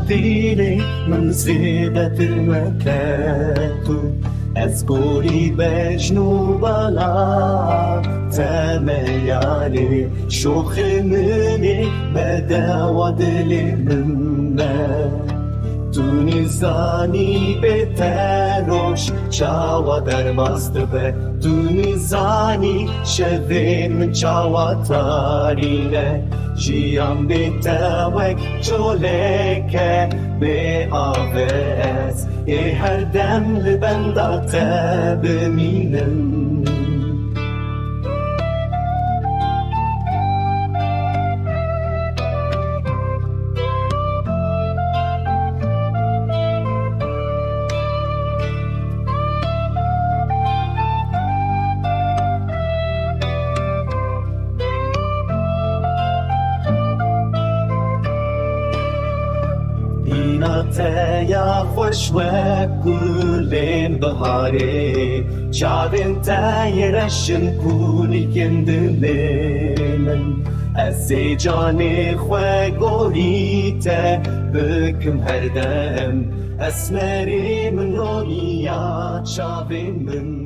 ديلي من زيادة المكات أذكري بجنوب العار تميالي شوخ مني بدا ودلي منا Tunizani beteroş çava dermazdı be Tunizani şevim çava tarine Jiyan betevek çoleke be aves her demli benda tebeminim يا خوش وكل بهاري شعبن تايرشن كوني كندلمن السجاني خوي قريته بكم هردم اسمري من رؤيات شعبن من